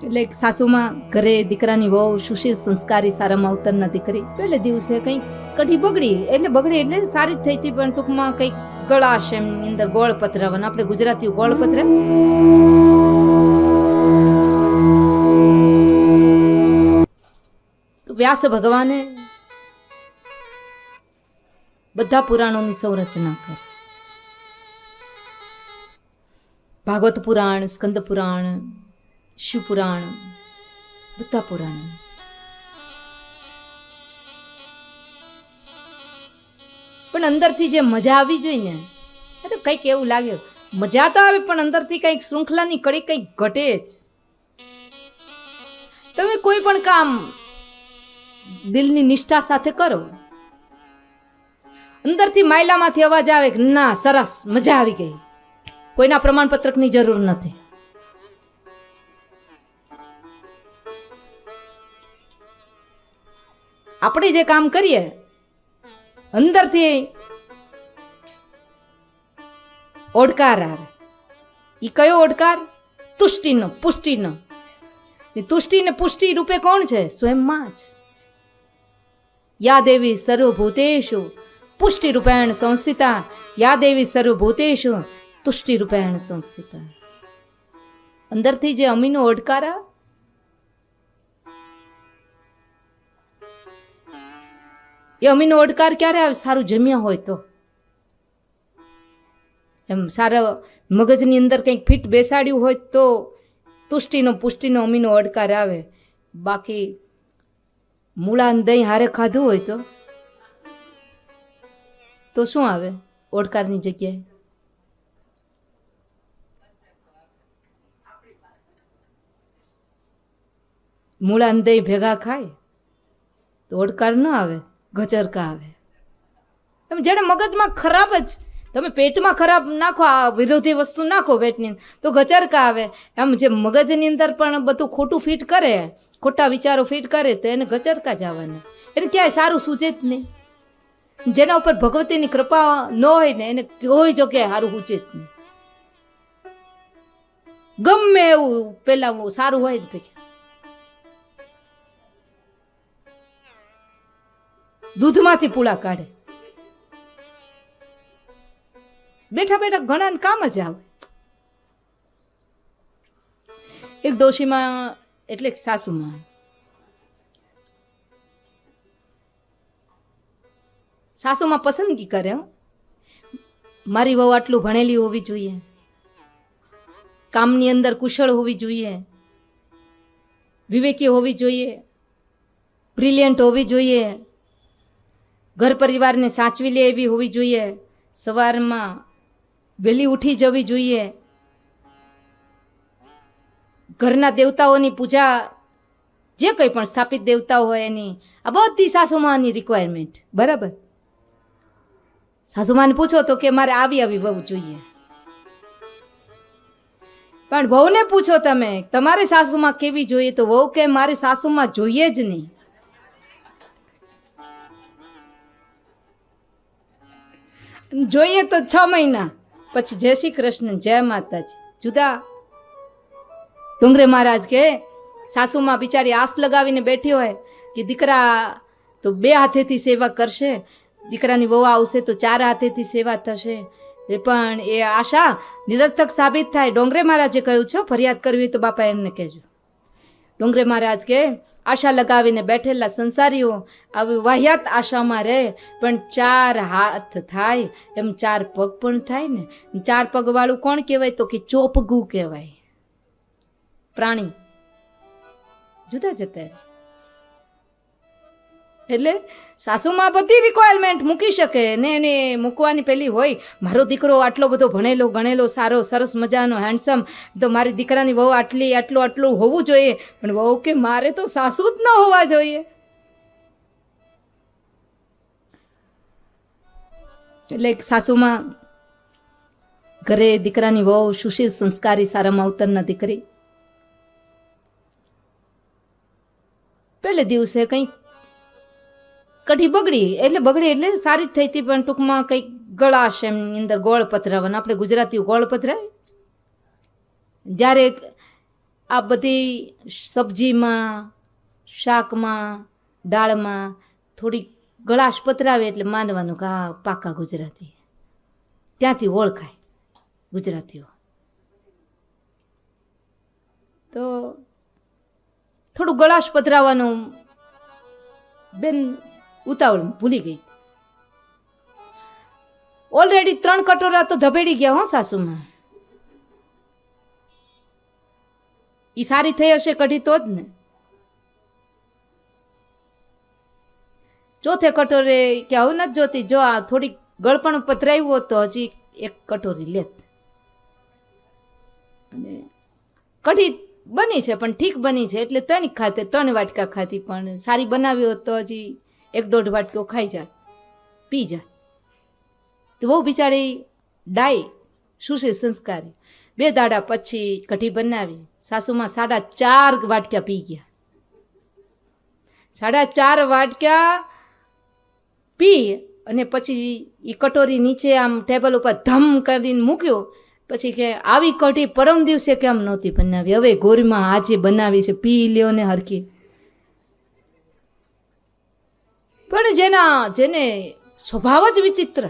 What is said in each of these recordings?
એટલે સાસુમાં ઘરે દીકરાની વહુ સુશીલ સંસ્કારી સારા માવતરના દીકરી પહેલે દિવસે કંઈક કઢી બગડી એટલે સારી જ થઈ હતી, પણ ટૂંકમાં કંઈક ગળાશ એમની અંદર ગોળ પધરાવવાનું, આપણે ગુજરાતી ગોળ પધરા. તો વ્યાસ ભગવાને બધા પુરાણોની સંરચના કરી. ભાગવત પુરાણ, સ્કંદ પુરાણ, શિવ પુરાણ, બધા પુરાણ. પણ અંદરથી જે મજા આવી જોઈએ ને, અરે કંઈક એવું લાગ્યું, મજા તો આવે પણ અંદરથી કંઈક શૃંખલાની કડી કંઈક ઘટે જ. તમે કોઈ પણ કામ દિલની નિષ્ઠા સાથે કરો, અંદરથી માયલામાંથી અવાજ આવે કે ના સરસ મજા આવી ગઈ, કોઈના પ્રમાણપત્રકની જરૂર નથી. આપણે જે કામ કરીએ અંદરથી ઓડકાર આવે. એ કયો ઓડકાર? તુષ્ટિનો, પુષ્ટિનો. તુષ્ટિ ને પુષ્ટિ રૂપે કોણ છે? સ્વયં માં જ. યા દેવી સર્વભૂતેષુ પુષ્ટિ રૂપેણ સંસ્થિતા, યા દેવી સર્વભૂતેષુ તુષ્ટિ રૂપેણ સંસ્થિતા. અંદરથી જે અમીનો ઓડકાર આવે, એ અમીનો ઓડકાર ક્યારે આવે? સારું જમ્યા હોય તો. એમ સારા મગજની અંદર કંઈક ફિટ બેસાડ્યું હોય તો તુષ્ટિનો પુષ્ટિનો અમીનો ઓડકાર આવે. બાકી મૂળા દહીં હારે ખાધું હોય તો શું આવે ઓડકારની જગ્યાએ? મૂળા દહીં ભેગા ખાય તો ઓડકાર ન આવે, ગચરકા આવે. એમ જેને મગજમાં ખરાબ જ, તમે પેટમાં ખરાબ નાખો, આ વિરોધી વસ્તુ નાખો પેટની તો ગચરકા આવે. એમ જે મગજની અંદર પણ બધું ખોટું ફિટ કરે, ખોટા વિચારો ફિટ કરે તો એને ગચરકા જ આવવાના. એને ક્યાંય સારું સૂચે જ નહીં. જેના ઉપર ભગવતીની કૃપા ન હોય ને એને કોઈ જગ્યાએ સારું સૂચે જ નહીં. ગમે એવું પેલા સારું હોય ને દૂધમાંથી પૂળા કાઢે. બેઠા બેઠા ઘણા કામ જ આવે. એક ડોશીમાં એટલે સાસુમાં, સાસુમાં પસંદગી કરે, મારી વહુ આટલું ભણેલી હોવી જોઈએ, કામની અંદર કુશળ હોવી જોઈએ, વિવેકી હોવી જોઈએ, બ્રિલિયન્ટ હોવી જોઈએ, ઘર પરિવારને સાચવી લે એવી હોવી જોઈએ, સવારમાં વહેલી ઉઠી જવી જોઈએ, ઘરના દેવતાઓની પૂજા, જે કંઈ પણ સ્થાપિત દેવતાઓ હોય એની, આ બધી સાસુમાની રિક્વાયરમેન્ટ. બરાબર? સાસુમાને પૂછો તો કે મારે આવી વહુ જોઈએ. પણ વહુને પૂછો તમે તમારી સાસુમાં કેવી જોઈએ તો વહુ કે મારી સાસુમાં જોઈએ જ નહીં. જોઈએ તો 6 મહિના પછી જય શ્રી કૃષ્ણ, જય માતાજી, જુદા. ડુંગરે મહારાજ કે સાસુમાં બિચારી આસ લગાવીને બેઠી હોય કે દીકરા તો 2 હાથેથી સેવા કરશે, દીકરાની વહુ આવશે તો 4 હાથેથી સેવા થશે. પણ એ આશા નિરર્થક સાબિત થાય. ડોંગરે મહારાજે કહ્યું છે, ફરિયાદ કરવી તો બાપા એમને કહેજો. ડોંગરે મહારાજ કે આશા લગાવીને બેઠેલા સંસારીઓ આવી વાહિયાત આશામાં રહે, પણ 4 હાથ થાય એમ 4 પગ પણ થાય ને. 4 પગ વાળું કોણ કહેવાય તો કે ચોપગું કહેવાય. પ્રાણી જુદા જતા. એટલે સાસુમાં બધી રિક્વાયરમેન્ટ મૂકી શકે ને એને મૂકવાની પેલી હોય, મારો દીકરો આટલો બધો ભણેલો ગણેલો સારો સરસ મજાનો હેન્ડસમ, તો મારી દીકરાની વહુ આટલું હોવું જોઈએ. પણ વહુ કે મારે તો સાસુ જ ન હોવા જોઈએ. એટલે સાસુમાં ઘરે દીકરાની વહુ સુશીલ સંસ્કારી સારા માવતરના દીકરી પહેલે દિવસે કંઈક કઢી બગડી એટલે સારી જ થઈ હતી, પણ ટૂંકમાં કંઈક ગળાશ એમની અંદર ગોળ પધરાવવાનું, આપણે ગુજરાતી ગોળ પધરાય. જ્યારે આ બધી સબ્જીમાં, શાકમાં, દાળમાં થોડી ગળાશ પતરાવે એટલે માનવાનું કે આ પાકા ગુજરાતી, ત્યાંથી ઓળખાય ગુજરાતીઓ. તો થોડું ગળાશ પધરાવાનું બેન ઉતાવળ ભૂલી ગઈ. ઓલરેડી 3 કટોરા તો ધબેડી ગયા હો સાસુમાં. ઈ સારી થઈ હશે કઢી તો જ ને. ચોથે કટોરે કે આવું નથી જોતી, જો આ થોડીક ગળપણ પધરાવ્યું હોત તો હજી 1 કટોરી લેત. અને કઢી બની છે પણ ઠીક બની છે એટલે 3 વાટકા ખાતી, પણ સારી બનાવી હોત તો હજી 1-1.5 વાટકો ખાઈ જાત, પી જાત. બહુ બિચારી ડાઈ, સુશી સંસ્કારી. 2 દાડા પછી કઢી બનાવી. સાસુમાં 4.5 વાટકા પી ગયા. 4.5 વાટકા પી અને પછી એ કટોરી નીચે આમ ટેબલ ઉપર ધમ કરીને મૂક્યો. પછી કે આવી કઢી પરમ દિવસે કેમ નહોતી બનાવી, હવે ગોરમાં આજે બનાવી છે, પી લ્યો ને હરખી. પણ જેને સ્વભાવ જ વિચિત્ર,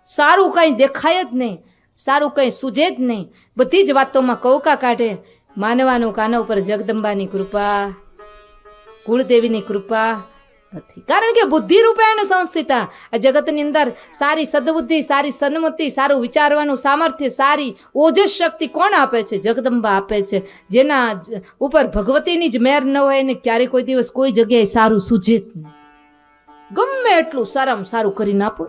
સારું કંઈ દેખાય જ નહીં, સારું કંઈ સૂજે જ નહીં, બધી જ વાતોમાં કૌકા કાઢે. માનવાનું કાના ઉપર જગદંબાની કૃપા, કુળદેવીની કૃપા નથી. કારણ કે બુદ્ધિ રૂપે એને સંસ્થિતા આ જગતની અંદર સારી સદબુદ્ધિ, સારી સન્મતિ, સારું વિચારવાનું સામર્થ્ય, સારી ઓજસ શક્તિ કોણ આપે છે? જગદંબા આપે છે. જેના ઉપર ભગવતીની જ મેર ન હોય ને ક્યારે કોઈ દિવસ કોઈ જગ્યાએ સારું સૂજે જ નહીં. ગમે એટલું સારામાં સારું કરીને આપો.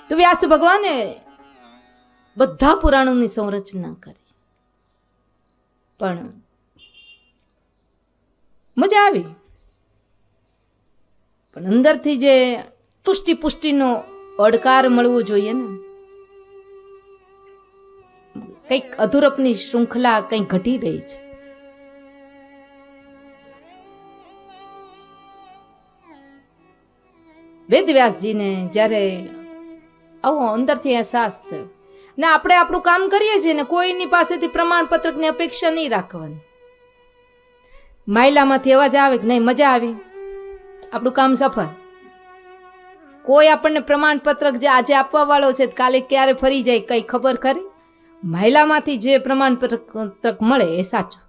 તો વ્યાસ ભગવાને બધા પુરાણોની સંરચના કરી, પણ મજા આવી. પણ અંદરથી જે તુષ્ટિ પુષ્ટિનો અડકાર મળવો જોઈએ ને, કંઈક અધૂરપની શૃંખલા કંઈક ઘટી રહી છે. વેદવ્યાસજીને જ્યારે આવો અંદરથી અહેસાસ થયો ને આપણે આપણું કામ કરીએ છીએ ને કોઈની પાસેથી પ્રમાણપત્રકની અપેક્ષા નહીં રાખવાની. માયલામાંથી અવાજ આવે કે નહીં મજા આવી, આપણું કામ સફળ. કોઈ આપણને પ્રમાણપત્રક જે આજે આપવા વાળો છે કાલે ક્યારે ફરી જાય કઈ ખબર ખરી? માયલામાંથી જે પ્રમાણપત્રક મળે એ સાચું.